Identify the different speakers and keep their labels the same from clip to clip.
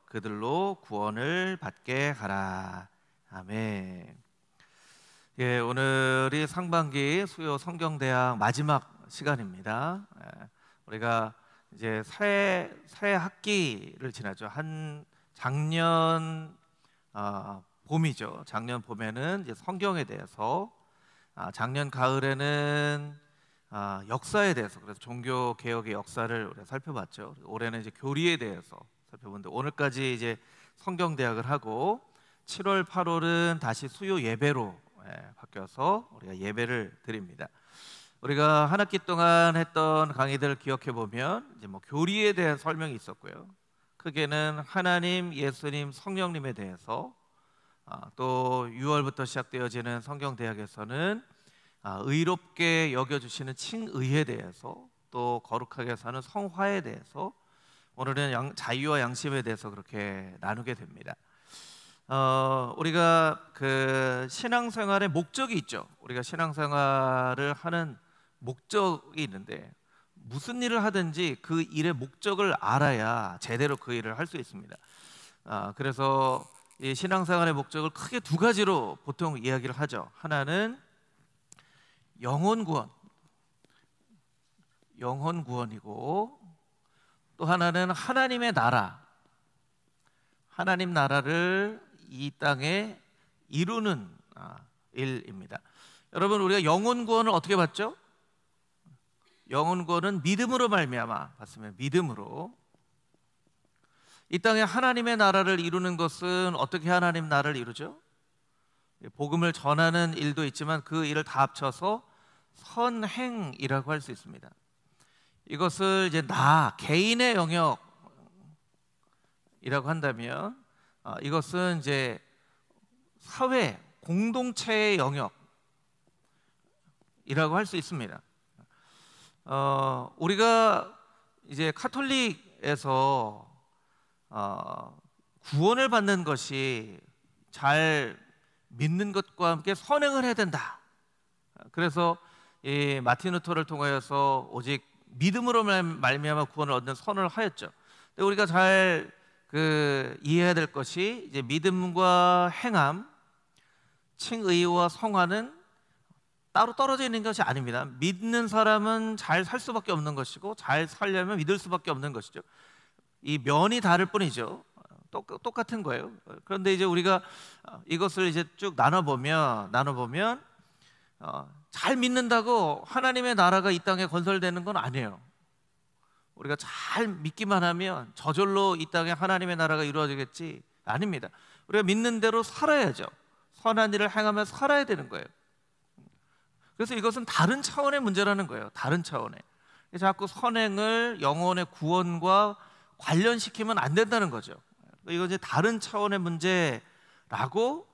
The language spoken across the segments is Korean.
Speaker 1: 그들로 구원을 받게 하라. 아멘. 예, 오늘이 상반기 수요 성경대학 마지막 시간입니다. 우리가 이제 새 학기를 지나죠. 작년 봄이죠. 작년 봄에는 이제 성경에 대해서, 작년 가을에는 역사에 대해서, 그래서 종교 개혁의 역사를 우리가 살펴봤죠. 올해는 이제 교리에 대해서 살펴보는데, 오늘까지 이제 성경대학을 하고 7월, 8월은 다시 수요 예배로 바뀌어서 우리가 예배를 드립니다. 우리가 한 학기 동안 했던 강의들을 기억해 보면 이제 뭐 교리에 대한 설명이 있었고요. 크게는 하나님, 예수님, 성령님에 대해서, 또 6월부터 시작되어지는 성경대학에서는 의롭게 여겨주시는 칭의에 대해서, 또 거룩하게 사는 성화에 대해서, 오늘은 자유와 양심에 대해서 그렇게 나누게 됩니다. 우리가 그 신앙생활의 목적이 있죠. 우리가 신앙생활을 하는 목적이 있는데, 무슨 일을 하든지 그 일의 목적을 알아야 제대로 그 일을 할 수 있습니다. 그래서 이 신앙생활의 목적을 크게 두 가지로 보통 이야기를 하죠. 하나는 영혼 구원이고, 또 하나는 하나님의 나라, 하나님 나라를 이 땅에 이루는 일입니다. 여러분, 우리가 영혼 구원을 어떻게 받죠? 영혼 구원은 믿음으로 말미암아 받습니다. 믿음으로. 이 땅에 하나님의 나라를 이루는 것은 어떻게 하나님 나라를 이루죠? 복음을 전하는 일도 있지만 그 일을 다 합쳐서 선행이라고 할 수 있습니다. 이것을 이제 개인의 영역이라고 한다면, 이것은 이제 사회, 공동체의 영역이라고 할 수 있습니다. 우리가 이제 카톨릭에서 구원을 받는 것이 잘 믿는 것과 함께 선행을 해야 된다. 그래서 이 마틴 루터를 통하여서 오직 믿음으로 말미암아 구원을 얻는 선언을 하였죠. 근데 우리가 잘 이해해야 될 것이, 이제 믿음과 행함, 칭의와 성화는 따로 떨어져 있는 것이 아닙니다. 믿는 사람은 잘 살 수밖에 없는 것이고, 잘 살려면 믿을 수밖에 없는 것이죠. 이 면이 다를 뿐이죠. 똑같은 거예요. 그런데 이제 우리가 이것을 이제 쭉 나눠보면 잘 믿는다고 하나님의 나라가 이 땅에 건설되는 건 아니에요. 우리가 잘 믿기만 하면 저절로 이 땅에 하나님의 나라가 이루어지겠지? 아닙니다. 우리가 믿는 대로 살아야죠. 선한 일을 행하며 살아야 되는 거예요. 그래서 이것은 다른 차원의 문제라는 거예요. 다른 차원의. 자꾸 선행을 영혼의 구원과 관련시키면 안 된다는 거죠. 이건 이제 다른 차원의 문제라고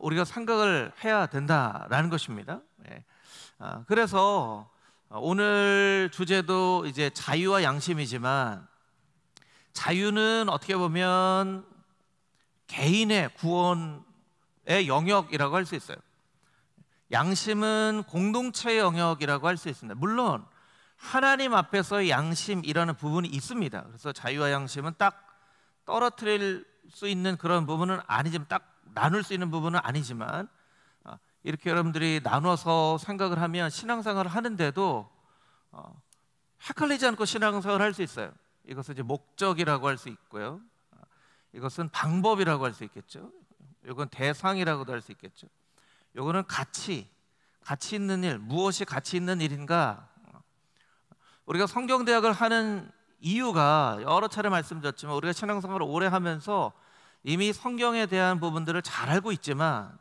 Speaker 1: 우리가 생각을 해야 된다라는 것입니다. 그래서 오늘 주제도 이제 자유와 양심이지만, 자유는 어떻게 보면 개인의 구원의 영역이라고 할 수 있어요. 양심은 공동체의 영역이라고 할 수 있습니다. 물론 하나님 앞에서의 양심이라는 부분이 있습니다. 그래서 자유와 양심은 딱 떨어뜨릴 수 있는 그런 부분은 아니지만, 딱 나눌 수 있는 부분은 아니지만, 이렇게 여러분들이 나눠서 생각을 하면 신앙생활을 하는데도 헷갈리지 않고 신앙생활을 할 수 있어요. 이것은 이제 목적이라고 할 수 있고요, 이것은 방법이라고 할 수 있겠죠. 이건 대상이라고도 할 수 있겠죠. 이거는 가치 있는 일, 무엇이 가치 있는 일인가. 우리가 성경대학을 하는 이유가 여러 차례 말씀드렸지만, 우리가 신앙생활을 오래 하면서 이미 성경에 대한 부분들을 잘 알고 있지만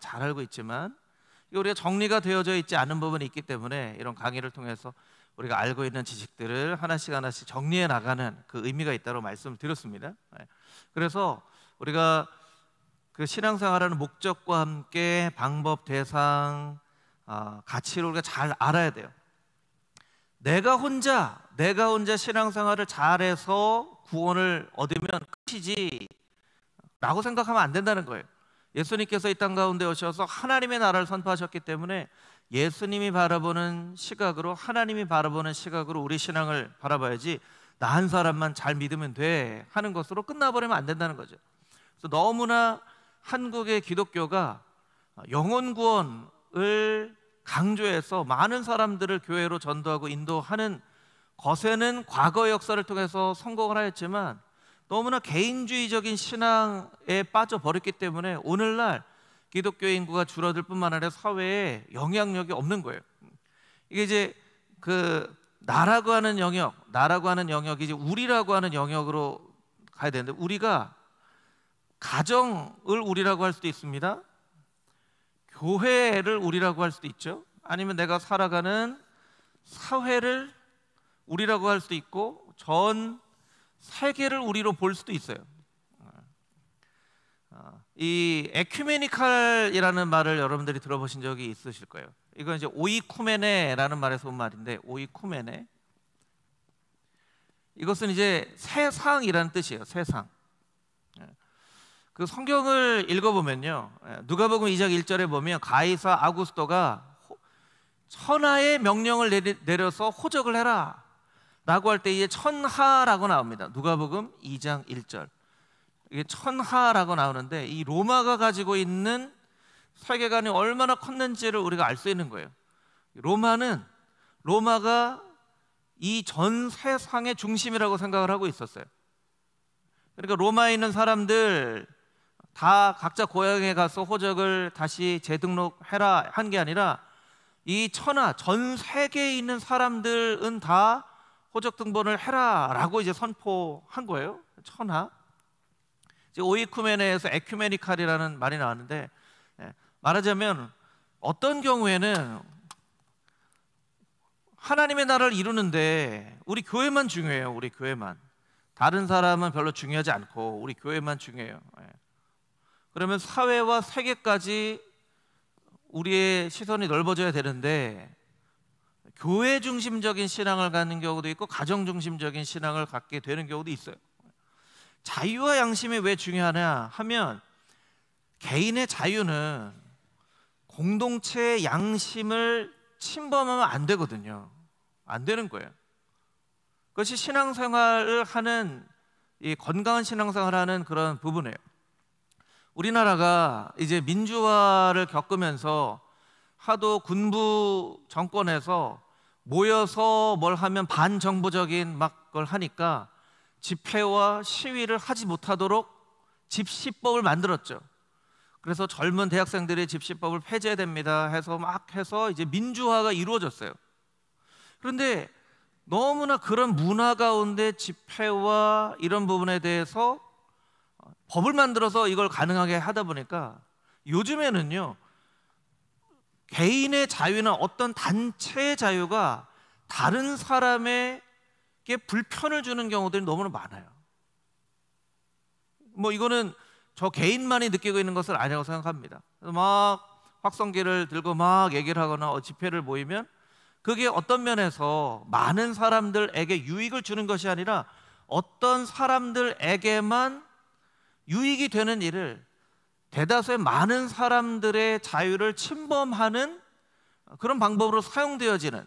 Speaker 1: 우리가 정리가 되어져 있지 않은 부분이 있기 때문에, 이런 강의를 통해서 우리가 알고 있는 지식들을 하나씩 정리해 나가는 그 의미가 있다고 말씀을 드렸습니다. 그래서 우리가 그 신앙생활하는 목적과 함께 방법, 대상, 가치를 우리가 잘 알아야 돼요. 내가 혼자 신앙생활을 잘해서 구원을 얻으면 끝이지 라고 생각하면 안 된다는 거예요. 예수님께서 이 땅 가운데 오셔서 하나님의 나라를 선포하셨기 때문에, 예수님이 바라보는 시각으로, 하나님이 바라보는 시각으로 우리 신앙을 바라봐야지, 나 한 사람만 잘 믿으면 돼 하는 것으로 끝나버리면 안 된다는 거죠. 그래서 너무나 한국의 기독교가 영혼 구원을 강조해서 많은 사람들을 교회로 전도하고 인도하는 것에는 과거 역사를 통해서 성공을 하였지만 너무나 개인주의적인 신앙에 빠져버렸기 때문에 오늘날 기독교 인구가 줄어들 뿐만 아니라 사회에 영향력이 없는 거예요. 이게 이제 그 나라고 하는 영역이 이제 우리라고 하는 영역으로 가야 되는데, 우리가 가정을 우리라고 할 수도 있습니다. 교회를 우리라고 할 수도 있죠. 아니면 내가 살아가는 사회를 우리라고 할 수도 있고 전 세계를 우리로 볼 수도 있어요. 이 에큐메니칼이라는 말을 여러분들이 들어보신 적이 있으실 거예요. 이건 이제 오이쿠메네라는 말에서 온 말인데, 오이쿠메네, 이것은 이제 세상이라는 뜻이에요. 세상. 그 성경을 읽어보면요, 누가복음 2장 1절에 보면 가이사 아구스토가 천하의 명령을 내려서 호적을 해라 라고 할 때 이게 천하라고 나옵니다. 누가복음 2장 1절, 이게 천하라고 나오는데 이 로마가 가지고 있는 세계관이 얼마나 컸는지를 우리가 알 수 있는 거예요. 로마가 이 전 세상의 중심이라고 생각을 하고 있었어요. 그러니까 로마에 있는 사람들 다 각자 고향에 가서 호적을 다시 재등록해라 한 게 아니라 이 천하 전 세계에 있는 사람들은 다 호적 등본을 해라라고 이제 선포한 거예요. 천하. 이제 오이쿠메네에서 에큐메니칼이라는 말이 나왔는데, 말하자면 어떤 경우에는 하나님의 나라를 이루는데 우리 교회만 중요해요. 우리 교회만. 다른 사람은 별로 중요하지 않고 우리 교회만 중요해요. 그러면 사회와 세계까지 우리의 시선이 넓어져야 되는데 교회 중심적인 신앙을 갖는 경우도 있고 가정 중심적인 신앙을 갖게 되는 경우도 있어요. 자유와 양심이 왜 중요하냐 하면, 개인의 자유는 공동체의 양심을 침범하면 안 되거든요. 안 되는 거예요. 그것이 신앙생활을 하는, 이 건강한 신앙생활을 하는 그런 부분이에요. 우리나라가 이제 민주화를 겪으면서 하도 군부 정권에서 모여서 뭘 하면 반정부적인 막 걸 하니까 집회와 시위를 하지 못하도록 집시법을 만들었죠. 그래서 젊은 대학생들이 집시법을 폐지해야 됩니다 해서 막 해서 이제 민주화가 이루어졌어요. 그런데 너무나 그런 문화 가운데 집회와 이런 부분에 대해서 법을 만들어서 이걸 가능하게 하다 보니까 요즘에는요, 개인의 자유나 어떤 단체의 자유가 다른 사람에게 불편을 주는 경우들이 너무나 많아요. 뭐 이거는 저 개인만이 느끼고 있는 것은 아니라고 생각합니다. 막 확성기를 들고 막 얘기를 하거나 집회를 모이면 그게 어떤 면에서 많은 사람들에게 유익을 주는 것이 아니라 어떤 사람들에게만 유익이 되는 일을, 대다수의 많은 사람들의 자유를 침범하는 그런 방법으로 사용되어지는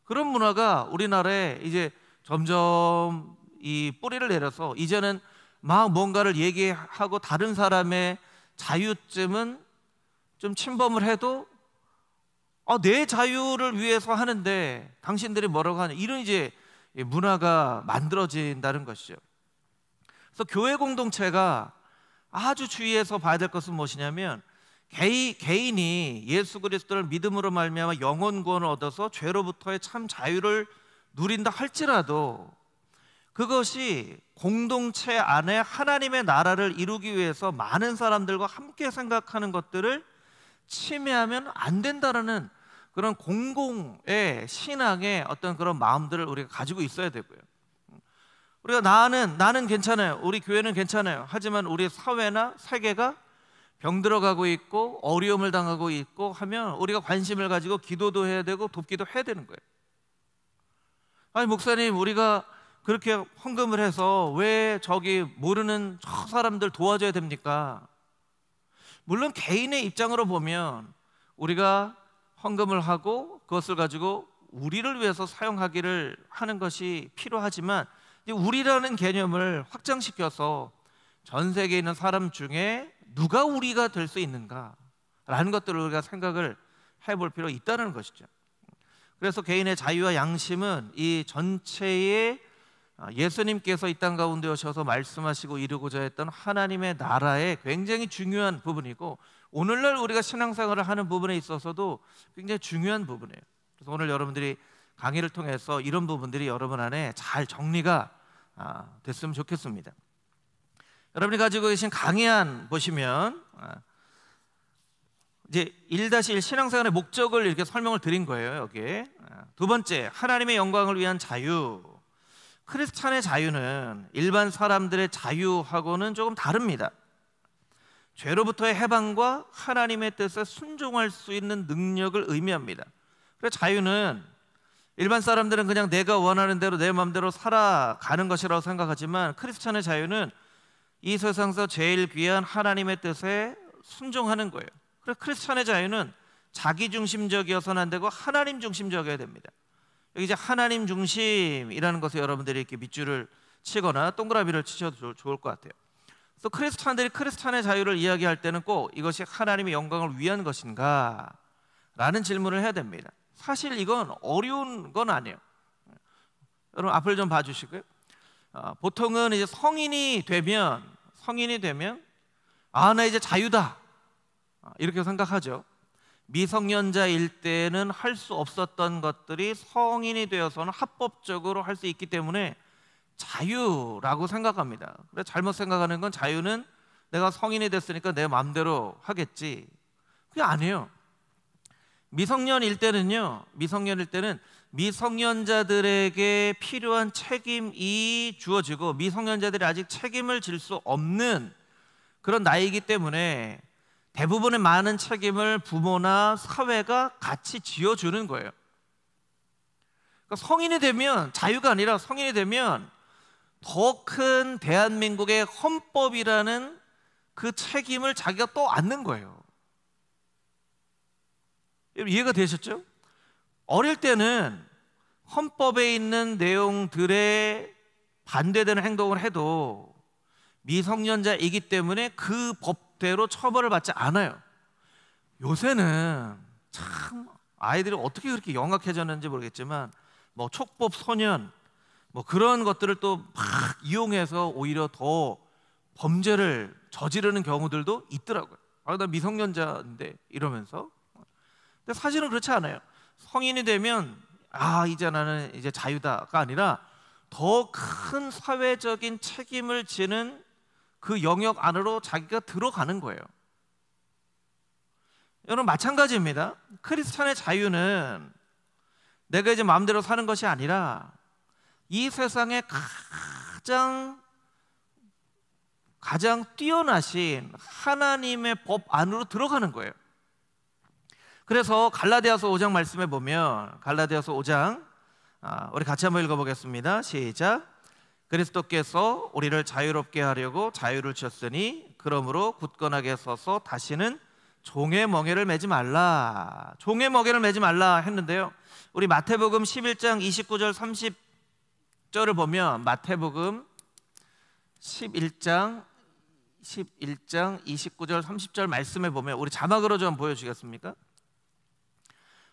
Speaker 1: 그런 문화가 우리나라에 이제 점점 이 뿌리를 내려서 이제는 막 뭔가를 얘기하고 다른 사람의 자유쯤은 좀 침범을 해도 내 자유를 위해서 하는데 당신들이 뭐라고 하냐, 이런 이제 문화가 만들어진다는 것이죠. 그래서 교회 공동체가 아주 주의해서 봐야 될 것은 무엇이냐면, 개인이 예수 그리스도를 믿음으로 말미암아 영혼 구원을 얻어서 죄로부터의 참 자유를 누린다 할지라도 그것이 공동체 안에 하나님의 나라를 이루기 위해서 많은 사람들과 함께 생각하는 것들을 침해하면 안 된다라는 그런 공공의 신앙의 어떤 그런 마음들을 우리가 가지고 있어야 되고요. 우리가 나는 괜찮아요, 우리 교회는 괜찮아요, 하지만 우리 사회나 세계가 병들어가고 있고 어려움을 당하고 있고 하면 우리가 관심을 가지고 기도도 해야 되고 돕기도 해야 되는 거예요. 아니 목사님, 우리가 그렇게 헌금을 해서 왜 저기 모르는 저 사람들 도와줘야 됩니까? 물론 개인의 입장으로 보면 우리가 헌금을 하고 그것을 가지고 우리를 위해서 사용하기를 하는 것이 필요하지만 이제 우리라는 개념을 확장시켜서 전 세계에 있는 사람 중에 누가 우리가 될 수 있는가라는 것들을 우리가 생각을 해볼 필요가 있다는 것이죠. 그래서 개인의 자유와 양심은 이 전체의 예수님께서 이 땅 가운데 오셔서 말씀하시고 이루고자 했던 하나님의 나라의 굉장히 중요한 부분이고, 오늘날 우리가 신앙생활을 하는 부분에 있어서도 굉장히 중요한 부분이에요. 그래서 오늘 여러분들이 강의를 통해서 이런 부분들이 여러분 안에 잘 정리가 됐으면 좋겠습니다. 여러분이 가지고 계신 강의안 보시면 이제 1-1 신앙생활의 목적을 이렇게 설명을 드린 거예요. 여기에 두 번째, 하나님의 영광을 위한 자유. 크리스찬의 자유는 일반 사람들의 자유하고는 조금 다릅니다. 죄로부터의 해방과 하나님의 뜻에 순종할 수 있는 능력을 의미합니다. 그래서 자유는 일반 사람들은 그냥 내가 원하는 대로 내 마음대로 살아가는 것이라고 생각하지만, 크리스찬의 자유는 이 세상에서 제일 귀한 하나님의 뜻에 순종하는 거예요. 그래서 크리스찬의 자유는 자기 중심적이어서는 안 되고 하나님 중심적이어야 됩니다. 여기 이제 하나님 중심이라는 것에 여러분들이 이렇게 밑줄을 치거나 동그라미를 치셔도 좋을 것 같아요. 그래서 크리스찬들이 크리스찬의 자유를 이야기할 때는 꼭 이것이 하나님의 영광을 위한 것인가? 라는 질문을 해야 됩니다. 사실 이건 어려운 건 아니에요. 여러분 앞을 좀 봐주시고요. 보통은 이제 성인이 되면 나 이제 자유다 이렇게 생각하죠. 미성년자일 때는 할 수 없었던 것들이 성인이 되어서는 합법적으로 할 수 있기 때문에 자유라고 생각합니다. 그래, 잘못 생각하는 건 자유는 내가 성인이 됐으니까 내 마음대로 하겠지, 그게 아니에요. 미성년일 때는 미성년자들에게 필요한 책임이 주어지고, 미성년자들이 아직 책임을 질 수 없는 그런 나이이기 때문에 대부분의 많은 책임을 부모나 사회가 같이 지어주는 거예요. 그러니까 성인이 되면, 자유가 아니라 성인이 되면 더 큰 대한민국의 헌법이라는 그 책임을 자기가 또 안는 거예요. 이해가 되셨죠? 어릴 때는 헌법에 있는 내용들에 반대되는 행동을 해도 미성년자이기 때문에 그 법대로 처벌을 받지 않아요. 요새는 참 아이들이 어떻게 그렇게 영악해졌는지 모르겠지만 뭐 촉법 소년 뭐 그런 것들을 또 막 이용해서 오히려 더 범죄를 저지르는 경우들도 있더라고요. 나 미성년자인데 이러면서. 근데 사실은 그렇지 않아요. 성인이 되면 이제 나는 이제 자유다가 아니라 더 큰 사회적인 책임을 지는 그 영역 안으로 자기가 들어가는 거예요. 여러분 마찬가지입니다. 크리스찬의 자유는 내가 이제 마음대로 사는 것이 아니라 이 세상에 가장 뛰어나신 하나님의 법 안으로 들어가는 거예요. 그래서 갈라디아서 5장 말씀에 보면, 갈라디아서 5장 우리 같이 한번 읽어보겠습니다. 시작. 그리스도께서 우리를 자유롭게 하려고 자유를 주셨으니 그러므로 굳건하게 서서 다시는 종의 멍에를 매지 말라. 종의 멍에를 매지 말라 했는데요, 우리 마태복음 11장 29절 30절을 보면, 마태복음 11장 29절 30절 말씀에 보면, 우리 자막으로 좀 보여주겠습니까?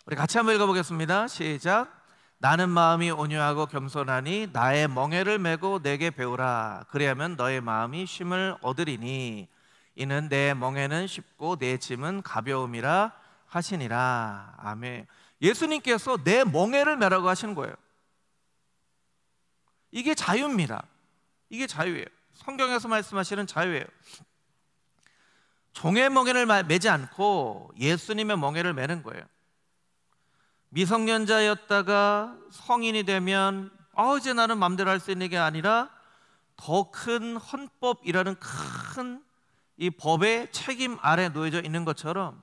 Speaker 1: 우리 같이 한번 읽어보겠습니다. 시작. 나는 마음이 온유하고 겸손하니 나의 멍에를 메고 내게 배우라. 그리하면 너의 마음이 쉼을 얻으리니 이는 내 멍에는 쉽고 내 짐은 가벼움이라 하시니라. 아멘. 예수님께서 내 멍에를 메라고 하시는 거예요. 이게 자유입니다. 이게 자유예요. 성경에서 말씀하시는 자유예요. 종의 멍에를 매지 않고 예수님의 멍에를 매는 거예요. 미성년자였다가 성인이 되면 이제 나는 마음대로 할 수 있는 게 아니라 더 큰 헌법이라는 큰 이 법의 책임 아래 놓여져 있는 것처럼,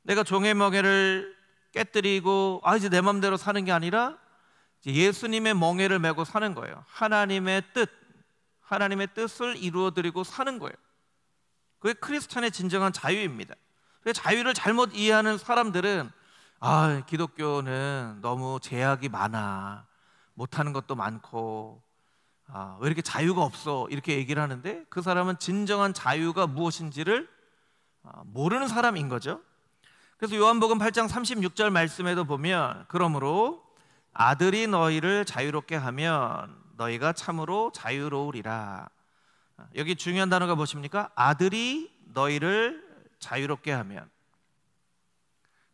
Speaker 1: 내가 종의 멍에를 깨뜨리고 이제 내 마음대로 사는 게 아니라 예수님의 멍에를 메고 사는 거예요. 하나님의 뜻을 이루어드리고 사는 거예요. 그게 크리스찬의 진정한 자유입니다. 자유를 잘못 이해하는 사람들은 아, 기독교는 너무 제약이 많아, 못하는 것도 많고, 왜 이렇게 자유가 없어, 이렇게 얘기를 하는데 그 사람은 진정한 자유가 무엇인지를 모르는 사람인 거죠. 그래서 요한복음 8장 36절 말씀에도 보면, 그러므로 아들이 너희를 자유롭게 하면 너희가 참으로 자유로우리라. 여기 중요한 단어가 무엇입니까? 아들이 너희를 자유롭게 하면.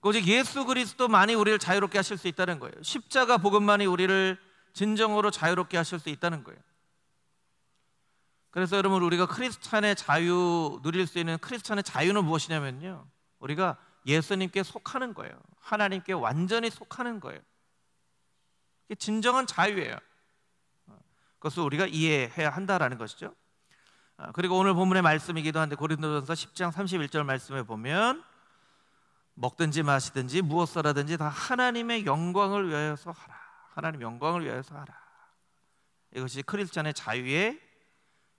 Speaker 1: 오직 예수 그리스도만이 우리를 자유롭게 하실 수 있다는 거예요. 십자가 복음만이 우리를 진정으로 자유롭게 하실 수 있다는 거예요. 그래서 여러분, 우리가 크리스찬의 자유 누릴 수 있는 크리스찬의 자유는 무엇이냐면요, 우리가 예수님께 속하는 거예요. 하나님께 완전히 속하는 거예요. 이게 진정한 자유예요. 그것을 우리가 이해해야 한다라는 것이죠. 그리고 오늘 본문의 말씀이기도 한데, 고린도전서 10장 31절 말씀에 보면, 먹든지 마시든지 무엇을 다 하나님의 영광을 위하여서 하라. 하나님 영광을 위하여서 하라. 이것이 크리스찬의 자유의,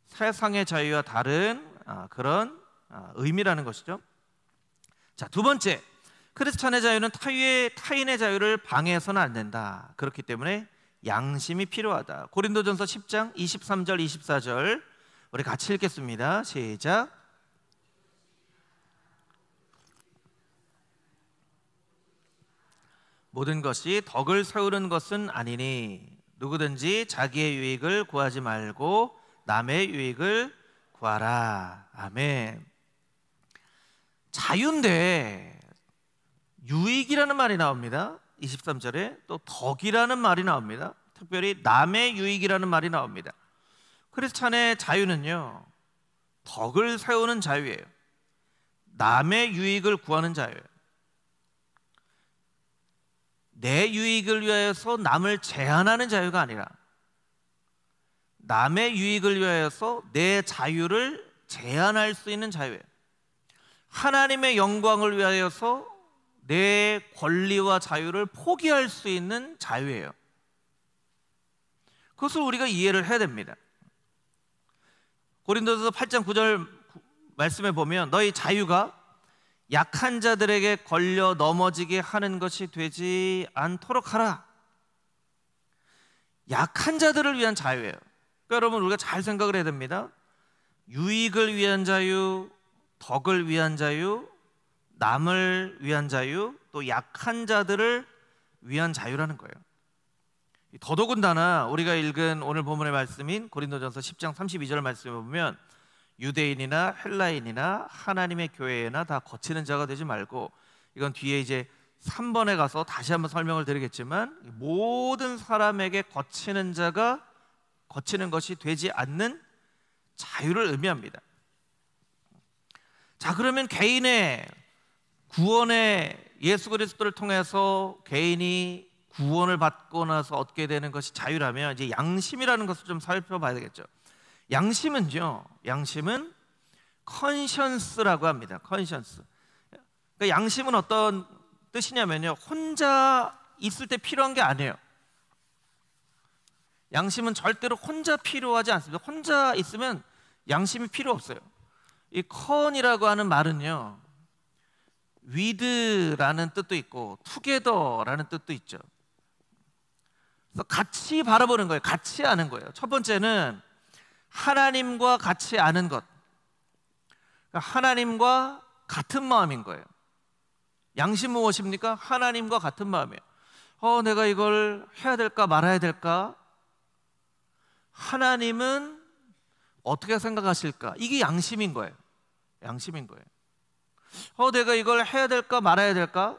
Speaker 1: 세상의 자유와 다른 그런 의미라는 것이죠. 자, 두 번째, 크리스찬의 자유는 타인의 자유를 방해해서는 안 된다. 그렇기 때문에 양심이 필요하다. 고린도전서 10장 23절 24절 우리 같이 읽겠습니다. 시작. 모든 것이 덕을 세우는 것은 아니니 누구든지 자기의 유익을 구하지 말고 남의 유익을 구하라. 아멘. 자유인데 유익이라는 말이 나옵니다. 23절에 또 덕이라는 말이 나옵니다. 특별히 남의 유익이라는 말이 나옵니다. 크리스찬의 자유는요, 덕을 세우는 자유예요. 남의 유익을 구하는 자유예요. 내 유익을 위하여서 남을 제한하는 자유가 아니라 남의 유익을 위하여서 내 자유를 제한할 수 있는 자유예요. 하나님의 영광을 위하여서 내 권리와 자유를 포기할 수 있는 자유예요. 그것을 우리가 이해를 해야 됩니다. 고린도서 8장 9절 말씀에 보면, 너희 자유가 약한 자들에게 걸려 넘어지게 하는 것이 되지 않도록 하라. 약한 자들을 위한 자유예요. 그러니까 여러분, 우리가 잘 생각을 해야 됩니다. 유익을 위한 자유, 덕을 위한 자유, 남을 위한 자유, 또 약한 자들을 위한 자유라는 거예요. 더더군다나 우리가 읽은 오늘 본문의 말씀인 고린도전서 10장 32절 말씀에 보면, 유대인이나 헬라인이나 하나님의 교회나 다 거치는 자가 되지 말고, 이건 뒤에 이제 3번에 가서 다시 한번 설명을 드리겠지만, 모든 사람에게 거치는 자가 거치는 것이 되지 않는 자유를 의미합니다. 자, 그러면 개인의 구원의 예수 그리스도를 통해서 개인이 구원을 받고 나서 얻게 되는 것이 자유라면, 이제 양심이라는 것을 좀 살펴봐야 되겠죠. 양심은요, 양심은 컨션스라고 합니다. 컨션스. 그러니까 양심은 어떤 뜻이냐면요, 혼자 있을 때 필요한 게 아니에요. 양심은 절대로 혼자 필요하지 않습니다. 혼자 있으면 양심이 필요 없어요. 이 컨이라고 하는 말은요, with라는 뜻도 있고 together라는 뜻도 있죠. 그래서 같이 바라보는 거예요. 같이 아는 거예요. 첫 번째는 하나님과 같이 아는 것, 그러니까 하나님과 같은 마음인 거예요. 양심은 무엇입니까? 하나님과 같은 마음이에요. 내가 이걸 해야 될까 말아야 될까? 하나님은 어떻게 생각하실까? 이게 양심인 거예요. 양심인 거예요. 내가 이걸 해야 될까 말아야 될까?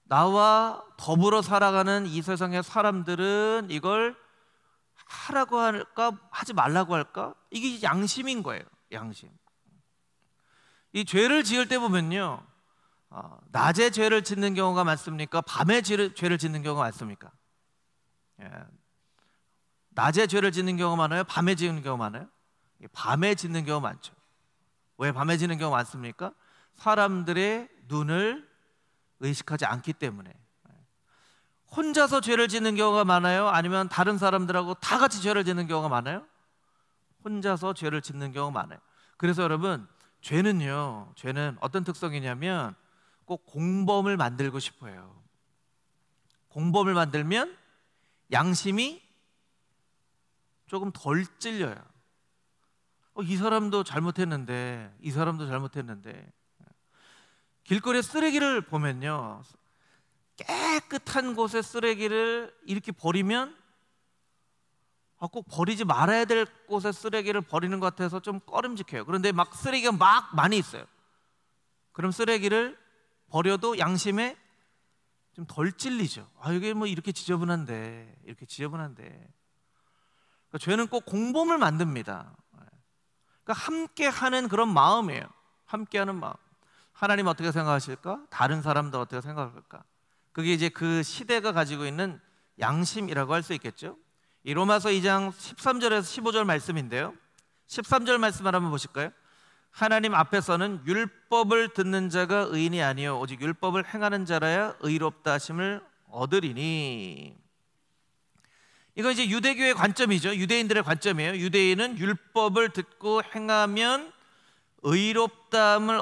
Speaker 1: 나와 더불어 살아가는 이 세상의 사람들은 이걸 하라고 할까 하지 말라고 할까? 이게 양심인 거예요. 양심. 이 죄를 지을 때 보면요, 낮에 죄를 짓는 경우가 많습니까? 밤에 죄를 짓는 경우가 많습니까? 낮에 죄를 짓는 경우가 많아요? 밤에 짓는 경우가 많아요? 밤에 짓는 경우가 많죠. 왜 밤에 짓는 경우가 많습니까? 사람들의 눈을 의식하지 않기 때문에. 혼자서 죄를 짓는 경우가 많아요? 아니면 다른 사람들하고 다 같이 죄를 짓는 경우가 많아요? 혼자서 죄를 짓는 경우가 많아요. 그래서 여러분, 죄는 어떤 특성이냐면 꼭 공범을 만들고 싶어요. 공범을 만들면 양심이 조금 덜 찔려요. 이 사람도 잘못했는데, 이 사람도 잘못했는데. 길거리에 쓰레기를 보면요, 깨끗한 곳에 쓰레기를 이렇게 버리면 꼭 버리지 말아야 될 곳에 쓰레기를 버리는 것 같아서 좀 꺼림직해요. 그런데 막 쓰레기가 막 많이 있어요. 그럼 쓰레기를 버려도 양심에 좀 덜 찔리죠. 이게 뭐 이렇게 지저분한데, 이렇게 지저분한데. 그러니까 죄는 꼭 공범을 만듭니다. 그러니까 함께하는 그런 마음이에요. 함께하는 마음. 하나님 어떻게 생각하실까? 다른 사람도 어떻게 생각할까? 그게 이제 그 시대가 가지고 있는 양심이라고 할 수 있겠죠. 이 로마서 2장 13절에서 15절 말씀인데요, 13절 말씀을 한번 보실까요? 하나님 앞에서는 율법을 듣는 자가 의인이 아니요 오직 율법을 행하는 자라야 의롭다 하심을 얻으리니. 이건 이제 유대교의 관점이죠. 유대인들의 관점이에요. 유대인은 율법을 듣고 행하면 의롭다함을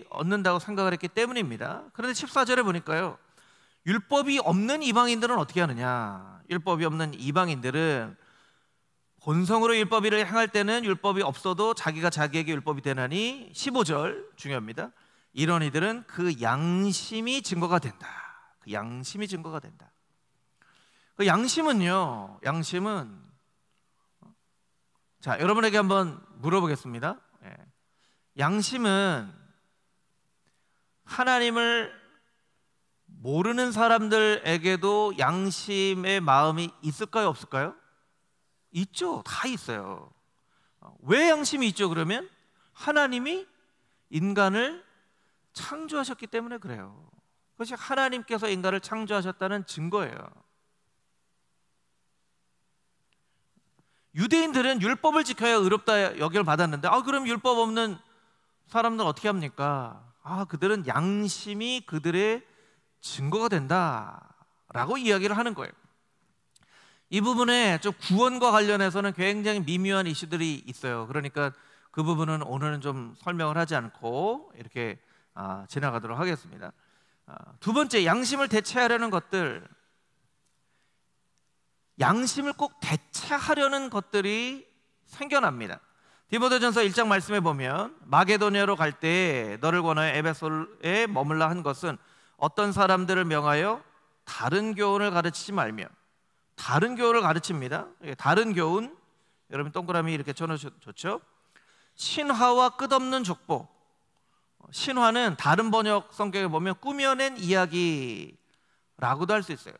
Speaker 1: 얻는다고 생각을 했기 때문입니다. 그런데 14절에 보니까요, 율법이 없는 이방인들은 어떻게 하느냐? 율법이 없는 이방인들은 본성으로 율법을 행할 때는 율법이 없어도 자기가 자기에게 율법이 되나니. 15절 중요합니다. 이런 이들은 그 양심이 증거가 된다. 그 양심이 증거가 된다. 그 양심은요, 양심은, 자, 여러분에게 한번 물어보겠습니다. 양심은 하나님을 모르는 사람들에게도 양심의 마음이 있을까요, 없을까요? 있죠. 다 있어요. 왜 양심이 있죠? 그러면 하나님이 인간을 창조하셨기 때문에 그래요. 그것이 하나님께서 인간을 창조하셨다는 증거예요. 유대인들은 율법을 지켜야 의롭다 여김을 받았는데, 그럼 율법 없는 사람들은 어떻게 합니까? 그들은 양심이 그들의 증거가 된다라고 이야기를 하는 거예요. 이 부분에 좀 구원과 관련해서는 굉장히 미묘한 이슈들이 있어요. 그러니까 그 부분은 오늘은 좀 설명을 하지 않고 이렇게 지나가도록 하겠습니다. 두 번째, 양심을 대체하려는 것들, 양심을 꼭 대체하려는 것들이 생겨납니다. 디모데전서 1장 말씀에 보면, 마게도냐로 갈 때 너를 권하여 에베소에 머물라 한 것은 어떤 사람들을 명하여 다른 교훈을 가르치지 말며. 다른 교훈을 가르칩니다. 다른 교훈, 여러분 동그라미 이렇게 쳐놓으셨죠? 신화와 끝없는 족보. 신화는 다른 번역 성경에 보면 꾸며낸 이야기라고도 할 수 있어요.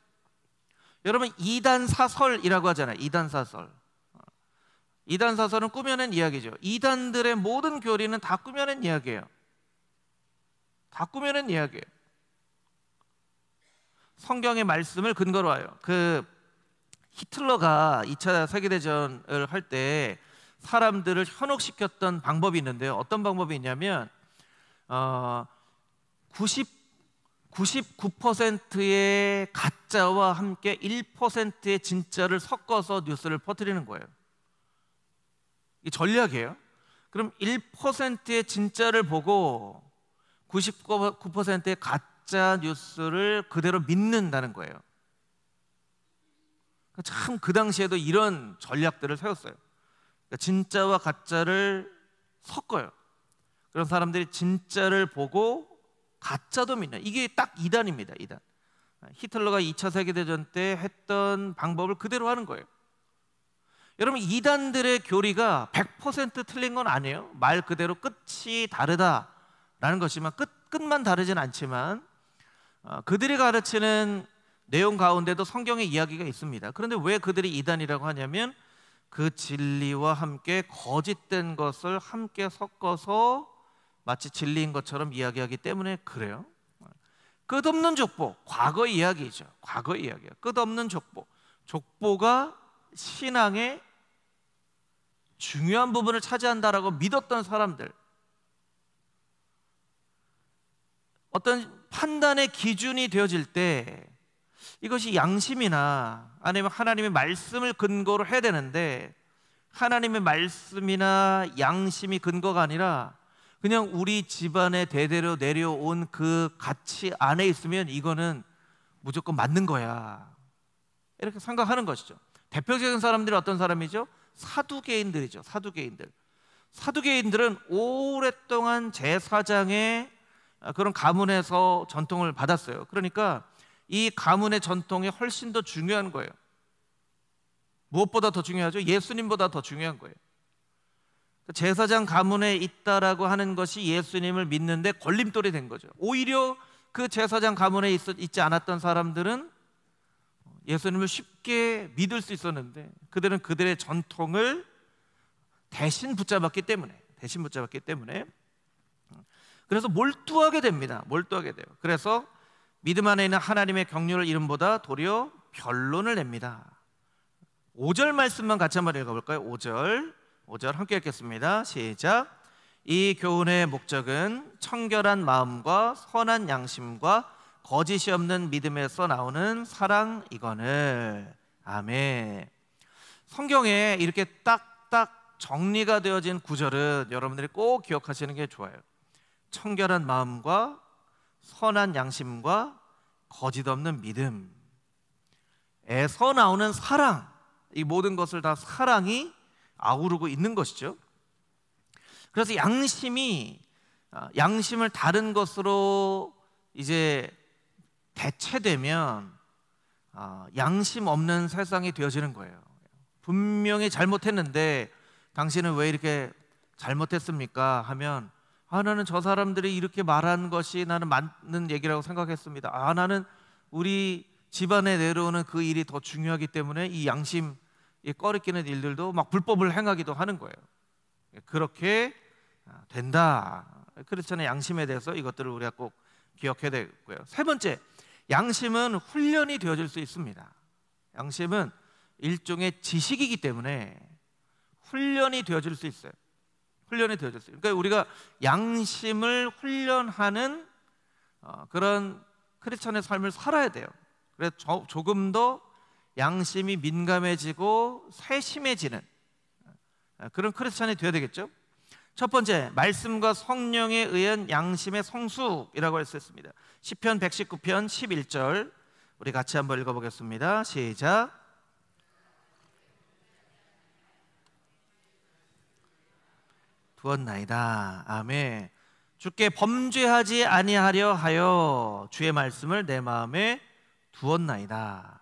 Speaker 1: 여러분, 이단 사설이라고 하잖아요. 이단 사설. 이단 사설은 꾸며낸 이야기죠. 이단들의 모든 교리는 다 꾸며낸 이야기예요. 다 꾸며낸 이야기예요. 성경의 말씀을 근거로 하여. 히틀러가 2차 세계대전을 할 때 사람들을 현혹시켰던 방법이 있는데요. 어떤 방법이 있냐면 99%의 가짜와 함께 1%의 진짜를 섞어서 뉴스를 퍼뜨리는 거예요. 이 전략이에요. 그럼 1%의 진짜를 보고 99%의 가짜 뉴스를 그대로 믿는다는 거예요. 참 그 당시에도 이런 전략들을 세웠어요. 그러니까 진짜와 가짜를 섞어요. 그런 사람들이 진짜를 보고 가짜도 믿는, 이게 딱 이단입니다. 이단. 히틀러가 2차 세계대전 때 했던 방법을 그대로 하는 거예요. 여러분, 이단들의 교리가 100% 틀린 건 아니에요. 말 그대로 끝이 다르다라는 것이지만 끝만 다르진 않지만 그들이 가르치는 내용 가운데도 성경의 이야기가 있습니다. 그런데 왜 그들이 이단이라고 하냐면 그 진리와 함께 거짓된 것을 함께 섞어서 마치 진리인 것처럼 이야기하기 때문에 그래요. 끝없는 족보, 과거 이야기죠. 과거 이야기야. 끝없는 족보. 족보가 신앙의 중요한 부분을 차지한다라고 믿었던 사람들, 어떤 판단의 기준이 되어질 때 이것이 양심이나 아니면 하나님의 말씀을 근거로 해야 되는데, 하나님의 말씀이나 양심이 근거가 아니라 그냥 우리 집안에 대대로 내려온 그 가치 안에 있으면 이거는 무조건 맞는 거야, 이렇게 생각하는 것이죠. 대표적인 사람들이 어떤 사람이죠? 사두개인들이죠. 사두개인들은 오랫동안 제사장의 그런 가문에서 전통을 받았어요. 그러니까 이 가문의 전통이 훨씬 더 중요한 거예요. 무엇보다 더 중요하죠? 예수님보다 더 중요한 거예요. 제사장 가문에 있다라고 하는 것이 예수님을 믿는데 걸림돌이 된 거죠. 오히려 그 제사장 가문에 있지 않았던 사람들은 예수님을 쉽게 믿을 수 있었는데 그들은 그들의 전통을 대신 붙잡았기 때문에 그래서 몰두하게 됩니다. 그래서 믿음 안에 있는 하나님의 경륜을 이름보다 도리어 변론을 냅니다. 5절 말씀만 같이 한번 읽어볼까요? 5절 함께 읽겠습니다. 시작. 이 교훈의 목적은 청결한 마음과 선한 양심과 거짓이 없는 믿음에서 나오는 사랑이거늘. 아멘. 성경에 이렇게 딱딱 정리가 되어진 구절은 여러분들이 꼭 기억하시는 게 좋아요. 청결한 마음과 선한 양심과 거짓 없는 믿음에서 나오는 사랑, 이 모든 것을 다 사랑이 아우르고 있는 것이죠. 그래서 양심을 다른 것으로 이제 대체되면 양심 없는 세상이 되어지는 거예요. 분명히 잘못했는데 당신은 왜 이렇게 잘못했습니까? 하면 나는 저 사람들이 이렇게 말한 것이 나는 맞는 얘기라고 생각했습니다. 나는 우리 집안에 내려오는 그 일이 더 중요하기 때문에 이 양심 꺼리끼는 일들도 막 불법을 행하기도 하는 거예요. 그렇게 된다. 크리스천의 양심에 대해서 이것들을 우리가 꼭 기억해야 되고요. 세 번째, 양심은 훈련이 되어질 수 있습니다. 양심은 일종의 지식이기 때문에 훈련이 되어질 수 있어요. 그러니까 우리가 양심을 훈련하는 그런 크리스천의 삶을 살아야 돼요. 그래서 조금 더 양심이 민감해지고 세심해지는 그런 크리스천이 되어야 되겠죠. 첫 번째, 말씀과 성령에 의한 양심의 성숙이라고 할 수 있습니다. 시편 119편 11절 우리 같이 한번 읽어보겠습니다. 시작. 두었나이다. 아멘. 주께 범죄하지 아니하려 하여 주의 말씀을 내 마음에 두었나이다.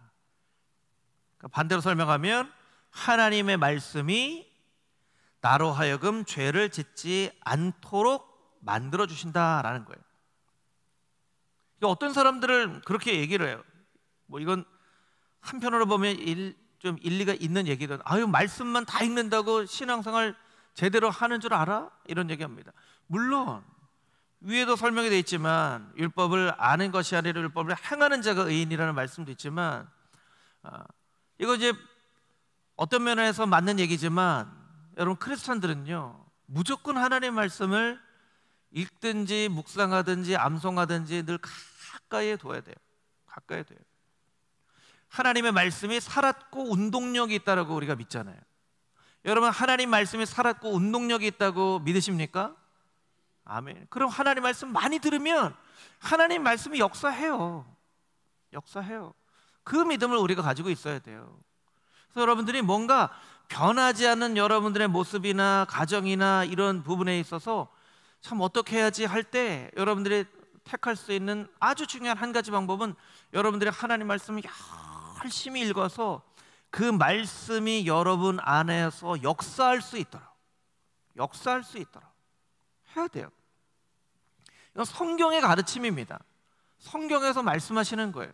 Speaker 1: 반대로 설명하면 하나님의 말씀이 나로 하여금 죄를 짓지 않도록 만들어 주신다라는 거예요. 어떤 사람들은 그렇게 얘기를 해요. 이건 한편으로 보면 좀 일리가 있는 얘기든 말씀만 다 읽는다고 신앙생활 제대로 하는 줄 알아? 이런 얘기합니다. 물론 위에도 설명이 되어 있지만 율법을 아는 것이 아니라 율법을 행하는 자가 의인이라는 말씀도 있지만 이거 이제 어떤 면에서 맞는 얘기지만 여러분 크리스천들은요 무조건 하나님의 말씀을 읽든지 묵상하든지 암송하든지 늘 가까이에 둬야 돼요. 하나님의 말씀이 살았고 운동력이 있다고 우리가 믿잖아요. 여러분 하나님 말씀이 살았고 운동력이 있다고 믿으십니까? 아멘. 그럼 하나님 말씀 많이 들으면 하나님 말씀이 역사해요. 그 믿음을 우리가 가지고 있어야 돼요. 그래서 여러분들이 뭔가 변하지 않는 여러분들의 모습이나 가정이나 이런 부분에 있어서 참 어떻게 해야지 할 때 여러분들이 택할 수 있는 아주 중요한 한 가지 방법은 여러분들이 하나님 말씀을 열심히 읽어서 그 말씀이 여러분 안에서 역사할 수 있도록 해야 돼요. 이건 성경의 가르침입니다. 성경에서 말씀하시는 거예요.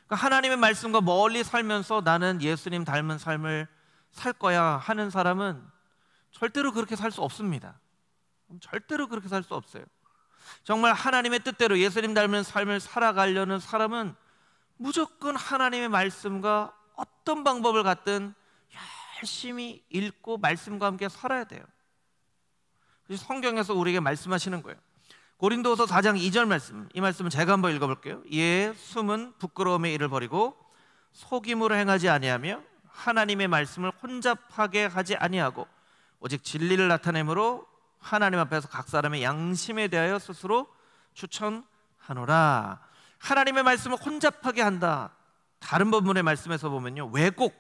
Speaker 1: 그러니까 하나님의 말씀과 멀리 살면서 나는 예수님 닮은 삶을 살 거야 하는 사람은 절대로 그렇게 살 수 없습니다. 절대로 그렇게 살 수 없어요. 정말 하나님의 뜻대로 예수님 닮은 삶을 살아가려는 사람은 무조건 하나님의 말씀과 어떤 방법을 갖든 열심히 읽고 말씀과 함께 살아야 돼요. 그래서 성경에서 우리에게 말씀하시는 거예요. 고린도서 4장 2절 말씀, 이 말씀은 제가 한번 읽어볼게요. 이에 숨은 부끄러움의 일을 버리고 속임으로 행하지 아니하며 하나님의 말씀을 혼잡하게 하지 아니하고 오직 진리를 나타내므로 하나님 앞에서 각 사람의 양심에 대하여 스스로 추천하노라. 하나님의 말씀을 혼잡하게 한다. 다른 본문의 말씀에서 보면요, 왜곡,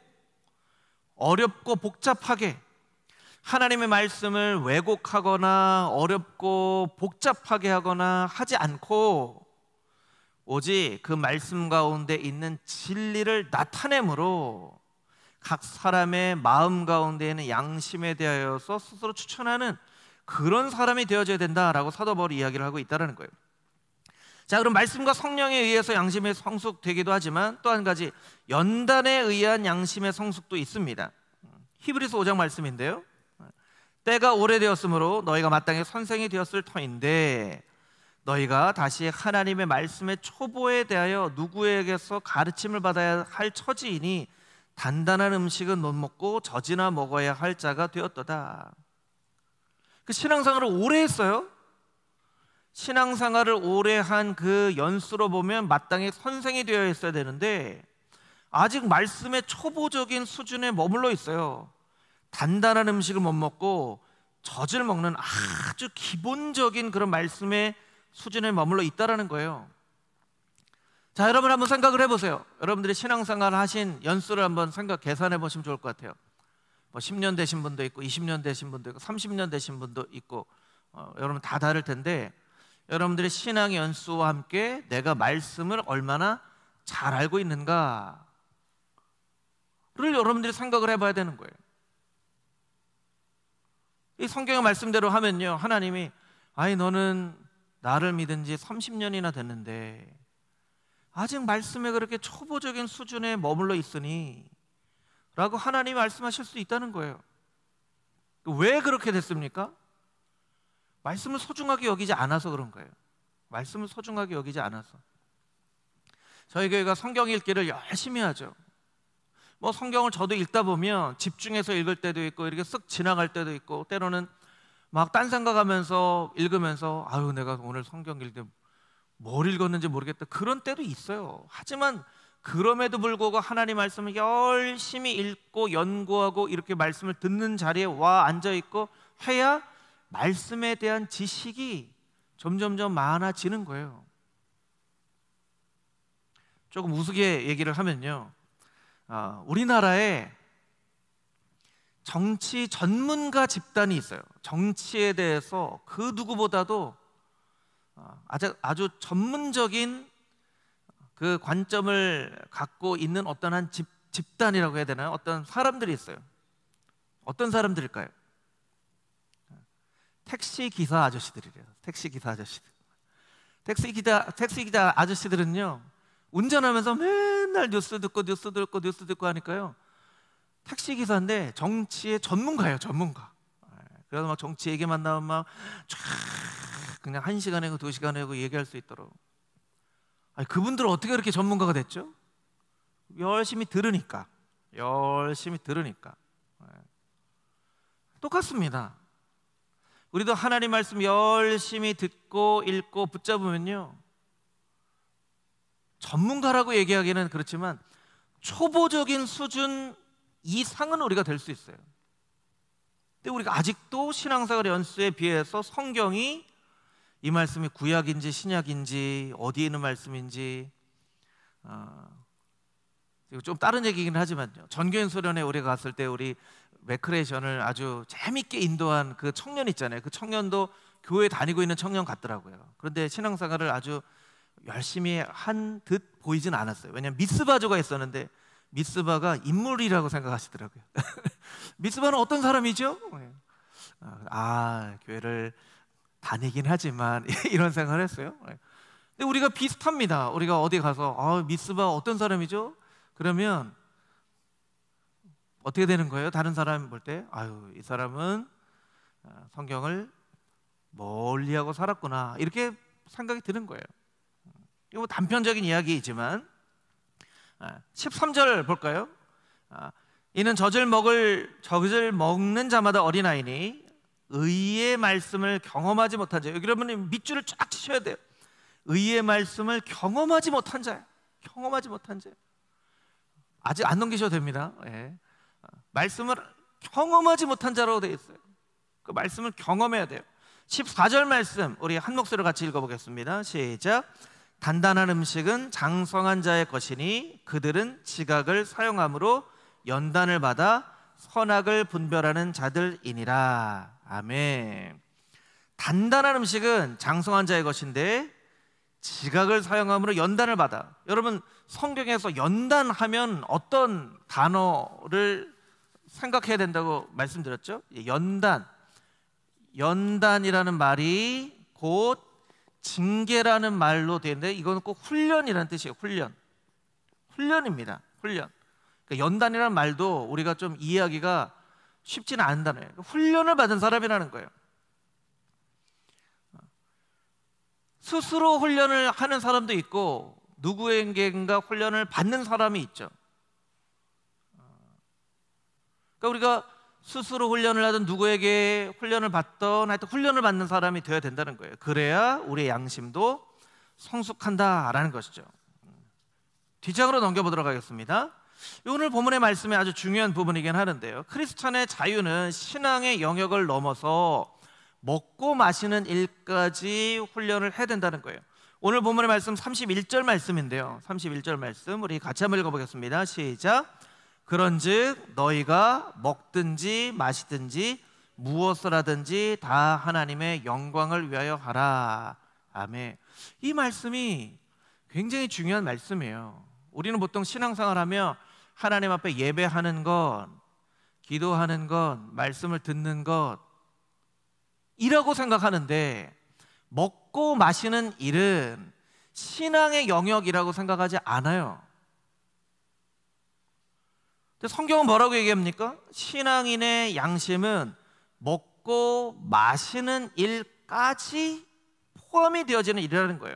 Speaker 1: 어렵고 복잡하게, 하나님의 말씀을 왜곡하거나 어렵고 복잡하게 하거나 하지 않고 오직 그 말씀 가운데 있는 진리를 나타내므로 각 사람의 마음 가운데 있는 양심에 대하여서 스스로 추천하는 그런 사람이 되어져야 된다라고 사도 바울이 이야기를 하고 있다는 거예요. 자, 그럼 말씀과 성령에 의해서 양심의 성숙되기도 하지만 또 한 가지 연단에 의한 양심의 성숙도 있습니다. 히브리서 5장 말씀인데요, 때가 오래되었으므로 너희가 마땅히 선생이 되었을 터인데 너희가 다시 하나님의 말씀의 초보에 대하여 누구에게서 가르침을 받아야 할 처지이니 단단한 음식은 못 먹고 젖이나 먹어야 할 자가 되었도다. 그 신앙생활을 오래 했어요. 신앙생활을 오래 한 그 연수로 보면 마땅히 선생이 되어 있어야 되는데 아직 말씀의 초보적인 수준에 머물러 있어요. 단단한 음식을 못 먹고 젖을 먹는 아주 기본적인 그런 말씀의 수준에 머물러 있다라는 거예요. 자, 여러분 한번 생각을 해보세요. 여러분들이 신앙생활 하신 연수를 한번 계산해 보시면 좋을 것 같아요. 뭐 10년 되신 분도 있고 20년 되신 분도 있고 30년 되신 분도 있고 여러분 다 다를 텐데 여러분들의 신앙의 연수와 함께 내가 말씀을 얼마나 잘 알고 있는가를 여러분들이 생각을 해봐야 되는 거예요. 이 성경의 말씀대로 하면요, 하나님이 아니 너는 나를 믿은 지 30년이나 됐는데 아직 말씀에 그렇게 초보적인 수준에 머물러 있으니 라고 하나님이 말씀하실 수 있다는 거예요. 왜 그렇게 됐습니까? 말씀을 소중하게 여기지 않아서 그런 거예요. 말씀을 소중하게 여기지 않아서. 저희 교회가 성경 읽기를 열심히 하죠. 뭐 성경을 저도 읽다 보면 집중해서 읽을 때도 있고 이렇게 쓱 지나갈 때도 있고 때로는 막 딴 생각하면서 읽으면서 아유 내가 오늘 성경 읽을 때 뭘 읽었는지 모르겠다 그런 때도 있어요. 하지만 그럼에도 불구하고 하나님 말씀을 열심히 읽고 연구하고 이렇게 말씀을 듣는 자리에 와 앉아있고 해야 말씀에 대한 지식이 점점점 많아지는 거예요. 조금 우스개 얘기를 하면요, 우리나라에 정치 전문가 집단이 있어요. 정치에 대해서 그 누구보다도 아주 전문적인 그 관점을 갖고 있는 어떤 한 집단이라고 해야 되나요? 어떤 사람들이 있어요. 어떤 사람들일까요? 택시 기사 아저씨들이래요. 택시 기사 아저씨들. 택시 기사 아저씨들은요, 운전하면서 맨날 뉴스 듣고 하니까요, 택시 기사인데 정치의 전문가예요. 전문가. 그래서 막 정치 얘기만 나오면 막 쫙 그냥 1시간이고 2시간이고 얘기할 수 있도록. 아니, 그분들은 어떻게 그렇게 전문가가 됐죠? 열심히 들으니까. 똑같습니다. 우리도 하나님 말씀 열심히 듣고 읽고 붙잡으면요, 전문가라고 얘기하기는 그렇지만 초보적인 수준 이상은 우리가 될 수 있어요. 근데 우리가 아직도 신앙생활 연수에 비해서 성경이 이 말씀이 구약인지 신약인지 어디에 있는 말씀인지 좀 다른 얘기긴 하지만요, 전교인 소련에 우리가 갔을 때 우리 레크레이션을 아주 재밌게 인도한 그 청년 있잖아요. 그 청년도 교회 다니고 있는 청년 같더라고요. 그런데 신앙생활을 아주 열심히 한 듯 보이진 않았어요. 왜냐하면 미스바조가 있었는데 미스바가 인물이라고 생각하시더라고요. 미스바는 어떤 사람이죠? 교회를 다니긴 하지만 이런 생각을 했어요. 근데 우리가 비슷합니다. 우리가 어디 가서 미스바 어떤 사람이죠? 그러면 어떻게 되는 거예요? 다른 사람 볼 때 이 사람은 성경을 멀리하고 살았구나 이렇게 생각이 드는 거예요. 이거 뭐 단편적인 이야기이지만 13절 볼까요? 이는 젖을 먹는 자마다 어린아이니 의의 말씀을 경험하지 못한 자. 여기 여러분 밑줄을 쫙 치셔야 돼요. 의의 말씀을 경험하지 못한 자예요. 경험하지 못한 자예요. 아직 안 넘기셔도 됩니다. 말씀을 경험하지 못한 자라고 되어 있어요. 그 말씀을 경험해야 돼요. 14절 말씀 우리 한 목소리로 같이 읽어보겠습니다. 시작. 단단한 음식은 장성한 자의 것이니 그들은 지각을 사용함으로 연단을 받아 선악을 분별하는 자들이니라. 아멘. 단단한 음식은 장성한 자의 것인데 지각을 사용함으로 연단을 받아. 여러분, 성경에서 연단하면 어떤 단어를 생각해야 된다고 말씀드렸죠? 연단이라는 말이 곧 징계라는 말로 되는데 이건 꼭 훈련이라는 뜻이에요. 훈련입니다. 훈련. 그러니까 연단이라는 말도 우리가 좀 이해하기가 쉽지는 않은 단어예요. 훈련을 받은 사람이라는 거예요. 스스로 훈련을 하는 사람도 있고 누구에게인가 훈련을 받는 사람이 있죠. 그러니까 우리가 스스로 훈련을 하든 누구에게 훈련을 받던 하여튼 훈련을 받는 사람이 되어야 된다는 거예요. 그래야 우리의 양심도 성숙한다라는 것이죠. 뒷장으로 넘겨보도록 하겠습니다. 오늘 본문의 말씀이 아주 중요한 부분이긴 하는데요, 크리스찬의 자유는 신앙의 영역을 넘어서 먹고 마시는 일까지 훈련을 해야 된다는 거예요. 오늘 본문의 말씀 31절 말씀인데요, 31절 말씀 우리 같이 한번 읽어보겠습니다. 시작. 그런즉 너희가 먹든지 마시든지 무엇을 하든지 다 하나님의 영광을 위하여 하라. 아멘. 이 말씀이 굉장히 중요한 말씀이에요. 우리는 보통 신앙생활하며 하나님 앞에 예배하는 것, 기도하는 것, 말씀을 듣는 것 이라고 생각하는데 먹고 마시는 일은 신앙의 영역이라고 생각하지 않아요. 성경은 뭐라고 얘기합니까? 신앙인의 양심은 먹고 마시는 일까지 포함이 되어지는 일이라는 거예요.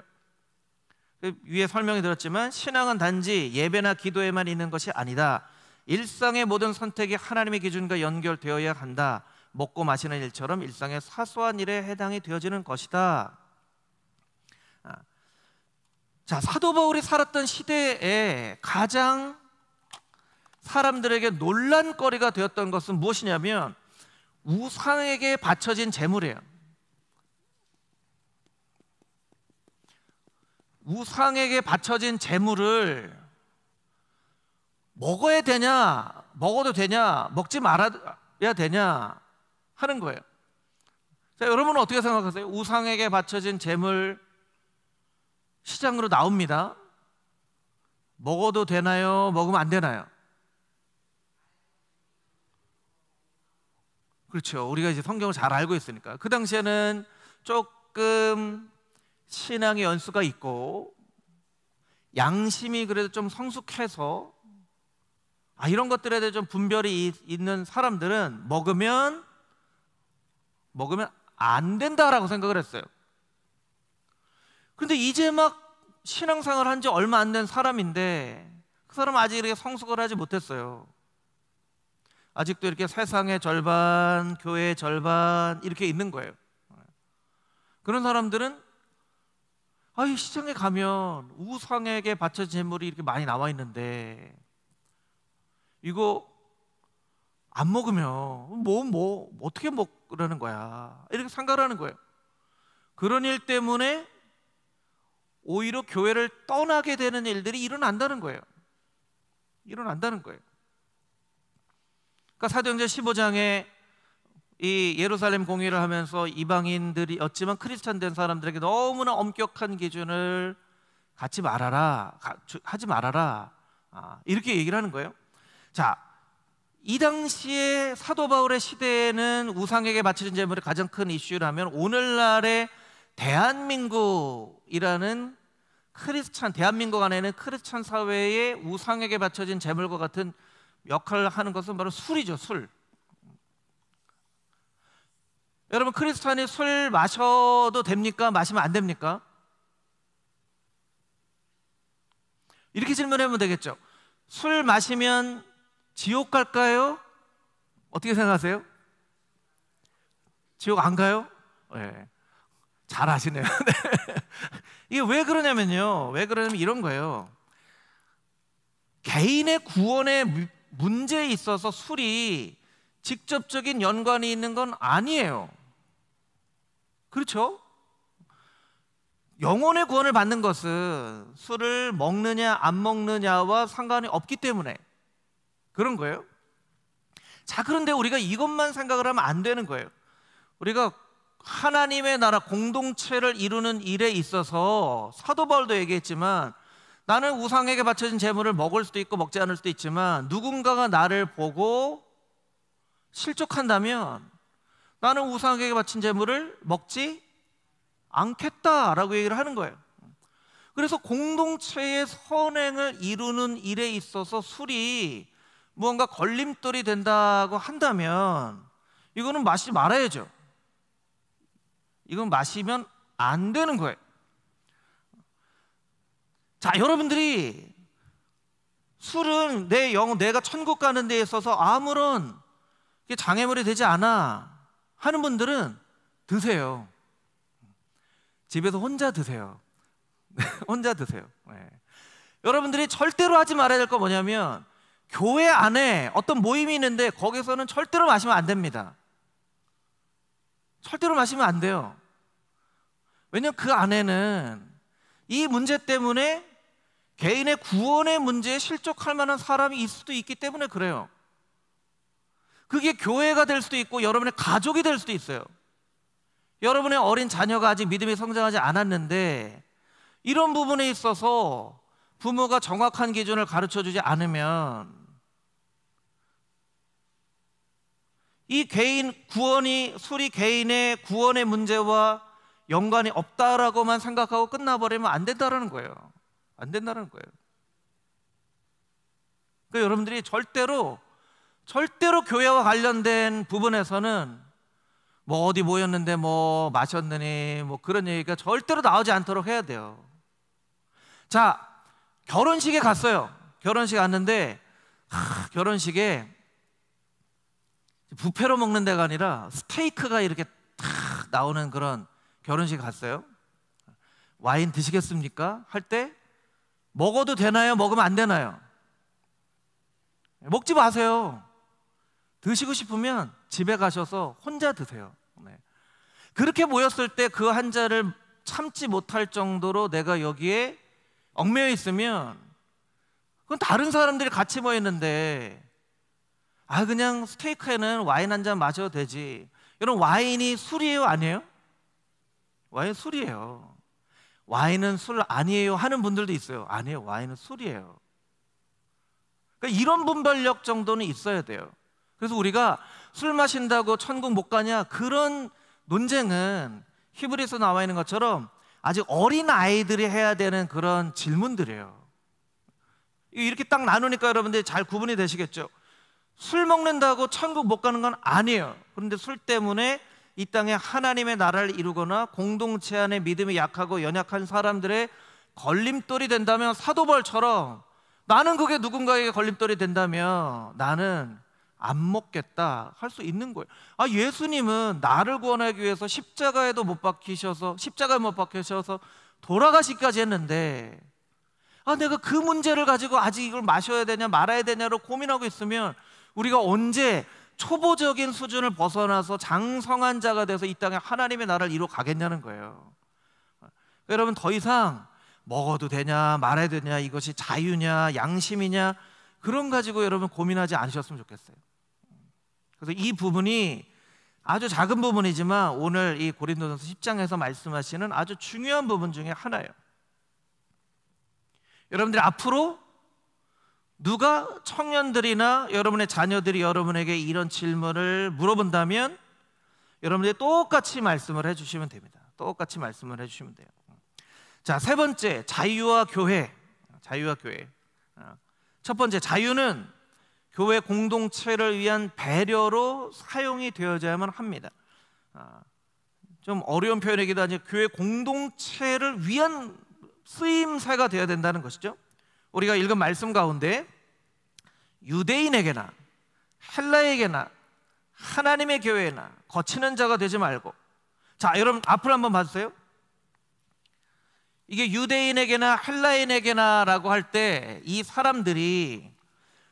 Speaker 1: 위에 설명이 들었지만 신앙은 단지 예배나 기도에만 있는 것이 아니다. 일상의 모든 선택이 하나님의 기준과 연결되어야 한다. 먹고 마시는 일처럼 일상의 사소한 일에 해당이 되어지는 것이다. 자, 사도 바울이 살았던 시대에 가장 사람들에게 논란거리가 되었던 것은 무엇이냐면 우상에게 바쳐진 제물이에요. 우상에게 바쳐진 제물을 먹어야 되냐, 먹어도 되냐, 먹지 말아야 되냐 하는 거예요. 자, 여러분은 어떻게 생각하세요? 우상에게 바쳐진 제물 시장으로 나옵니다. 먹어도 되나요? 먹으면 안 되나요? 그렇죠. 우리가 이제 성경을 잘 알고 있으니까. 그 당시에는 조금 신앙의 연수가 있고 양심이 그래도 좀 성숙해서 이런 것들에 대해 좀 분별이 있는 사람들은 먹으면 안 된다라고 생각을 했어요. 그런데 이제 막 신앙생활 한 지 얼마 안 된 사람인데 그 사람은 아직 이렇게 성숙을 하지 못했어요. 아직도 이렇게 세상의 절반, 교회의 절반 이렇게 있는 거예요. 그런 사람들은 시장에 가면 우상에게 바쳐진 제물이 이렇게 많이 나와 있는데 이거 안 먹으면 뭐 어떻게 먹으라는 거야, 이렇게 생각을 하는 거예요. 그런 일 때문에 오히려 교회를 떠나게 되는 일들이 일어난다는 거예요. 그러니까 사도행전 15장에 이 예루살렘 공의를 하면서 이방인들이었지만 크리스찬 된 사람들에게 너무나 엄격한 기준을 하지 말아라 이렇게 얘기를 하는 거예요. 자, 이 당시에 사도 바울의 시대에는 우상에게 바쳐진 제물이 가장 큰 이슈라면 오늘날의 대한민국이라는 대한민국 안에는 크리스찬 사회의 우상에게 바쳐진 제물과 같은 역할을 하는 것은 바로 술이죠. 술. 여러분, 크리스찬이 술 마셔도 됩니까? 마시면 안 됩니까? 이렇게 질문하면 되겠죠. 술 마시면 지옥 갈까요? 어떻게 생각하세요? 지옥 안 가요? 네. 잘 아시네요. 이게 왜 그러냐면 이런 거예요. 개인의 구원의 문제에 있어서 술이 직접적인 연관이 있는 건 아니에요. 그렇죠? 영혼의 구원을 받는 것은 술을 먹느냐 안 먹느냐와 상관이 없기 때문에 그런 거예요. 자, 그런데 우리가 이것만 생각을 하면 안 되는 거예요. 우리가 하나님의 나라 공동체를 이루는 일에 있어서 사도 바울도 얘기했지만, 나는 우상에게 바쳐진 제물을 먹을 수도 있고 먹지 않을 수도 있지만 누군가가 나를 보고 실족한다면 나는 우상에게 바친 제물을 먹지 않겠다라고 얘기를 하는 거예요. 그래서 공동체의 선행을 이루는 일에 있어서 술이 무언가 걸림돌이 된다고 한다면 이거는 마시지 말아야죠. 이건 마시면 안 되는 거예요. 자, 여러분들이 술은 내가 천국 가는 데 있어서 아무런 장애물이 되지 않아 하는 분들은 드세요. 집에서 혼자 드세요. 혼자 드세요. 네. 여러분들이 절대로 하지 말아야 될 거 뭐냐면, 교회 안에 어떤 모임이 있는데 거기서는 절대로 마시면 안 됩니다. 절대로 마시면 안 돼요. 왜냐하면 그 안에는 이 문제 때문에 개인의 구원의 문제에 실족할 만한 사람이 있을 수도 있기 때문에 그래요. 그게 교회가 될 수도 있고 여러분의 가족이 될 수도 있어요. 여러분의 어린 자녀가 아직 믿음이 성장하지 않았는데 이런 부분에 있어서 부모가 정확한 기준을 가르쳐주지 않으면 이 개인 구원이, 술이 개인의 구원의 문제와 연관이 없다라고만 생각하고 끝나버리면 안 된다는 거예요. 안 된다는 거예요. 그러니까 여러분들이 절대로 교회와 관련된 부분에서는 뭐 어디 모였는데 뭐 마셨느니 뭐 그런 얘기가 절대로 나오지 않도록 해야 돼요. 자, 결혼식에 갔어요. 결혼식 갔는데 결혼식에 뷔페로 먹는 데가 아니라 스테이크가 이렇게 탁 나오는 그런 결혼식 갔어요. 와인 드시겠습니까? 할 때 먹어도 되나요? 먹으면 안 되나요? 먹지 마세요. 드시고 싶으면 집에 가셔서 혼자 드세요. 네. 그렇게 모였을 때 그 한 잔을 참지 못할 정도로 내가 여기에 얽매여 있으면 그건 다른 사람들이 같이 모였는데 그냥 스테이크에는 와인 한 잔 마셔도 되지. 여러분, 와인이 술이에요? 아니에요? 와인 술이에요. 와인은 술 아니에요 하는 분들도 있어요. 아니에요, 와인은 술이에요. 그러니까 이런 분별력 정도는 있어야 돼요. 그래서 우리가 술 마신다고 천국 못 가냐, 그런 논쟁은 히브리서 나와 있는 것처럼 아직 어린 아이들이 해야 되는 그런 질문들이에요. 이렇게 딱 나누니까 여러분들이 잘 구분이 되시겠죠. 술 먹는다고 천국 못 가는 건 아니에요. 그런데 술 때문에 이 땅에 하나님의 나라를 이루거나 공동체 안에 믿음이 약하고 연약한 사람들의 걸림돌이 된다면, 사도 바울처럼 나는 그게 누군가에게 걸림돌이 된다면 나는 안 먹겠다 할 수 있는 거예요. 예수님은 나를 구원하기 위해서 십자가에 못 박히셔서 돌아가시기까지 했는데 내가 그 문제를 가지고 아직 이걸 마셔야 되냐 말아야 되냐로 고민하고 있으면 우리가 언제 초보적인 수준을 벗어나서 장성한 자가 돼서 이 땅에 하나님의 나라를 이루어 가겠냐는 거예요. 여러분, 더 이상 먹어도 되냐 말아야 되냐, 이것이 자유냐 양심이냐, 그런 가지고 여러분 고민하지 않으셨으면 좋겠어요. 그래서 이 부분이 아주 작은 부분이지만 오늘 이 고린도전서 10장에서 말씀하시는 아주 중요한 부분 중에 하나예요. 여러분들이 앞으로 누가 청년들이나 여러분의 자녀들이 여러분에게 이런 질문을 물어본다면 여러분들이 똑같이 말씀을 해주시면 됩니다. 똑같이 말씀을 해주시면 돼요. 자, 세 번째, 자유와 교회. 자유와 교회. 첫 번째, 자유는 교회 공동체를 위한 배려로 사용이 되어야만 합니다. 좀 어려운 표현이기도 하지만 교회 공동체를 위한 쓰임새가 되어야 된다는 것이죠. 우리가 읽은 말씀 가운데 유대인에게나 헬라에게나 하나님의 교회나 거치는 자가 되지 말고, 자, 여러분 앞으로 한번 봐주세요. 이게 유대인에게나 헬라인에게나 라고 할 때 이 사람들이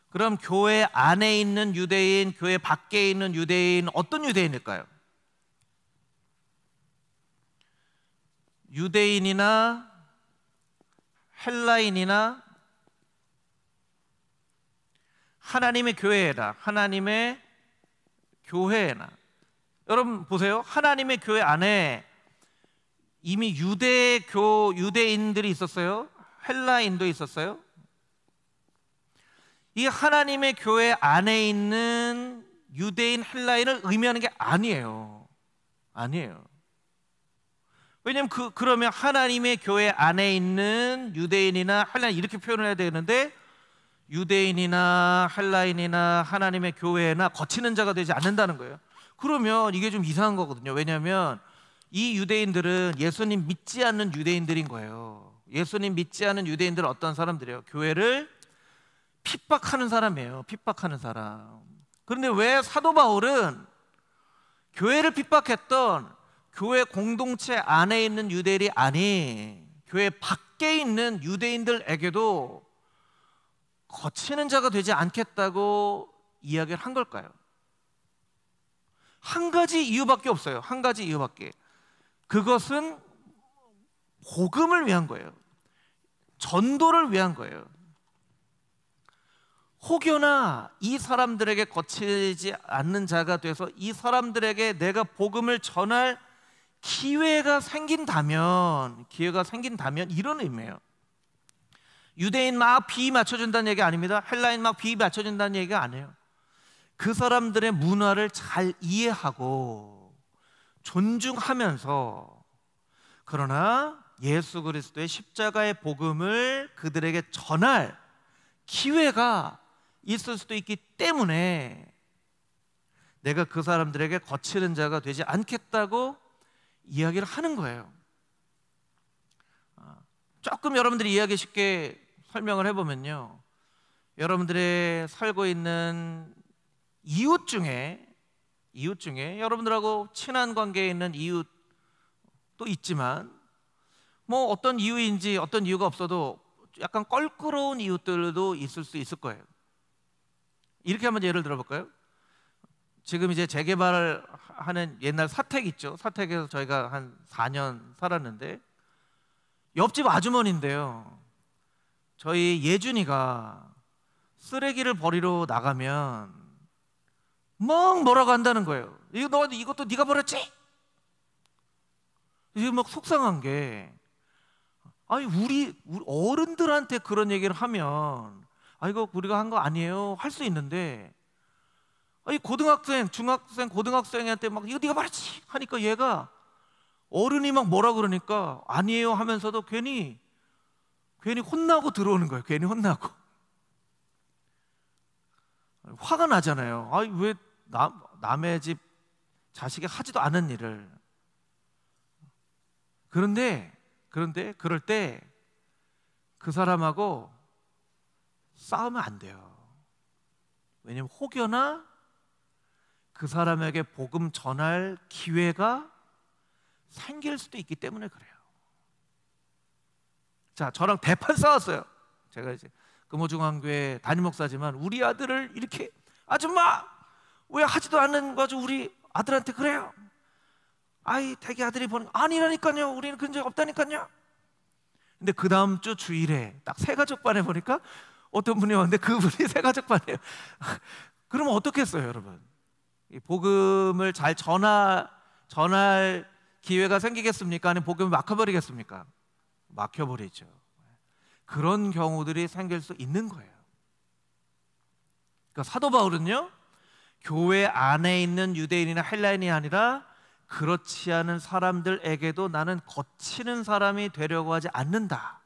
Speaker 1: 그럼 교회 안에 있는 유대인, 교회 밖에 있는 유대인, 어떤 유대인일까요? 유대인이나 헬라인이나 하나님의 교회나 하나님의 교회나, 여러분 보세요. 하나님의 교회 안에 이미 유대인들이 있었어요. 헬라인도 있었어요. 이 하나님의 교회 안에 있는 유대인, 헬라인을 의미하는 게 아니에요. 왜냐하면 그러면 하나님의 교회 안에 있는 유대인이나 헬라인 이렇게 표현을 해야 되는데, 유대인이나 헬라인이나 하나님의 교회나 거치는 자가 되지 않는다는 거예요. 그러면 이게 좀 이상한 거거든요. 왜냐하면 이 유대인들은 예수님 믿지 않는 유대인들인 거예요. 예수님 믿지 않는 유대인들은 어떤 사람들이에요? 교회를 핍박하는 사람이에요. 핍박하는 사람. 그런데 왜 사도 바울은 교회를 핍박했던 교회 공동체 안에 있는 유대인이 아닌 교회 밖에 있는 유대인들에게도 거치는 자가 되지 않겠다고 이야기를 한 걸까요? 한 가지 이유밖에 없어요. 한 가지 이유밖에. 그것은 복음을 위한 거예요. 전도를 위한 거예요. 혹여나 이 사람들에게 거치지 않는 자가 돼서 이 사람들에게 내가 복음을 전할 기회가 생긴다면 이런 의미예요. 유대인 막 비위 맞춰준다는 얘기 아닙니다. 헬라인 막 비위 맞춰준다는 얘기가 아니에요. 그 사람들의 문화를 잘 이해하고 존중하면서, 그러나 예수 그리스도의 십자가의 복음을 그들에게 전할 기회가 있을 수도 있기 때문에 내가 그 사람들에게 거치는 자가 되지 않겠다고 이야기를 하는 거예요. 조금 여러분들이 이야기 쉽게 설명을 해보면요, 여러분들의 살고 있는 이웃 중에 여러분들하고 친한 관계에 있는 이웃도 있지만, 뭐 어떤 이유인지 어떤 이유가 없어도 약간 껄끄러운 이웃들도 있을 수 있을 거예요. 이렇게 한번 예를 들어볼까요? 지금 이제 재개발을 하는 옛날 사택 있죠. 사택에서 저희가 한 4년 살았는데, 옆집 아주머니인데요, 저희 예준이가 쓰레기를 버리러 나가면 막 뭐라고 한다는 거예요. 이것도 네가 버렸지? 이게 막 속상한 게, 아니 우리 어른들한테 그런 얘기를 하면 이거 우리가 한 거 아니에요 할 수 있는데, 아니 고등학생, 중학생, 고등학생한테 막 이거 네가 버렸지 하니까 얘가, 어른이 막 뭐라 그러니까 아니에요 하면서도 괜히 혼나고 들어오는 거예요. 괜히 혼나고. 화가 나잖아요. 아니 왜 남의 집 자식이 하지도 않은 일을. 그런데 그럴 때 그 사람하고 싸우면 안 돼요. 왜냐하면 혹여나 그 사람에게 복음 전할 기회가 생길 수도 있기 때문에 그래요. 자, 저랑 대판 싸웠어요. 제가 이제 금호중앙교회 담임 목사지만 우리 아들을 이렇게, 아줌마 왜 하지도 않는 거죠? 우리 아들한테 그래요. 대기 아들이 보는, 아니라니까요. 우리는 그런 적 없다니까요. 근데 그 다음 주 주일에 딱 새가족반에 보니까 어떤 분이 왔는데 그분이 새가족반이에요. 그러면 어떻겠어요, 여러분? 이 복음을 잘 전할 기회가 생기겠습니까? 아니면 복음을 막혀버리겠습니까? 막혀버리죠. 그런 경우들이 생길 수 있는 거예요. 그러니까 사도 바울은요, 교회 안에 있는 유대인이나 헬라인이 아니라 그렇지 않은 사람들에게도 나는 거치는 사람이 되려고 하지 않는다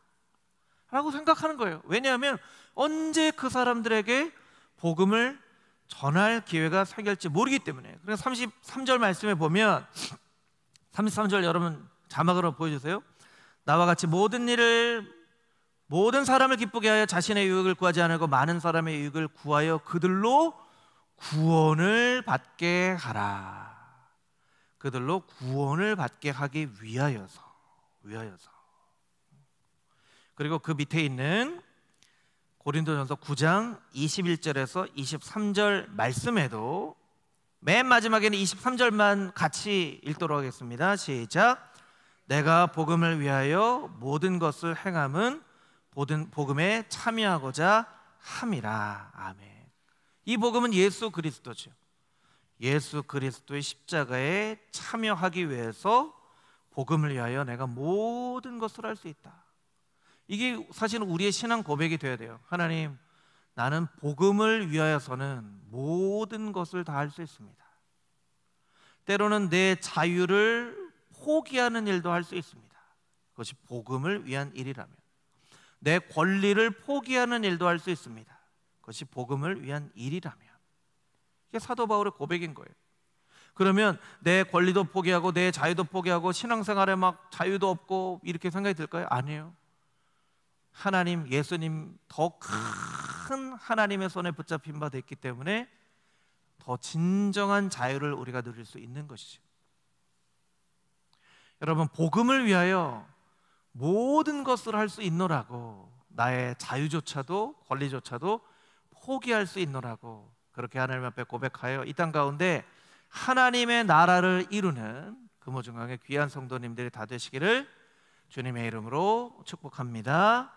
Speaker 1: 라고 생각하는 거예요. 왜냐하면 언제 그 사람들에게 복음을 전할 기회가 생길지 모르기 때문에. 그래서 33절 말씀에 보면, 33절 여러분 자막으로 보여주세요. 나와 같이 모든 사람을 기쁘게 하여 자신의 유익을 구하지 않고 많은 사람의 유익을 구하여 그들로 구원을 받게 하라. 그들로 구원을 받게 하기 위하여서. 그리고 그 밑에 있는 고린도전서 9장 21절에서 23절 말씀에도 맨 마지막에는 23절만 같이 읽도록 하겠습니다. 시작. 내가 복음을 위하여 모든 것을 행함은 복음에 참여하고자 함이라. 아멘. 이 복음은 예수 그리스도죠. 예수 그리스도의 십자가에 참여하기 위해서 복음을 위하여 내가 모든 것을 할 수 있다. 이게 사실은 우리의 신앙 고백이 되어야 돼요. 하나님, 나는 복음을 위하여서는 모든 것을 다 할 수 있습니다. 때로는 내 자유를 포기하는 일도 할 수 있습니다. 그것이 복음을 위한 일이라면. 내 권리를 포기하는 일도 할 수 있습니다. 그것이 복음을 위한 일이라면. 이게 사도 바울의 고백인 거예요. 그러면 내 권리도 포기하고 내 자유도 포기하고 신앙생활에 막 자유도 없고 이렇게 생각이 들까요? 아니에요. 하나님, 예수님 더 큰 하나님의 손에 붙잡힌 바 됐기 때문에 더 진정한 자유를 우리가 누릴 수 있는 것이죠. 여러분, 복음을 위하여 모든 것을 할 수 있노라고, 나의 자유조차도 권리조차도 포기할 수 있노라고 그렇게 하나님 앞에 고백하여 이 땅 가운데 하나님의 나라를 이루는 금호중앙의 귀한 성도님들이 다 되시기를 주님의 이름으로 축복합니다.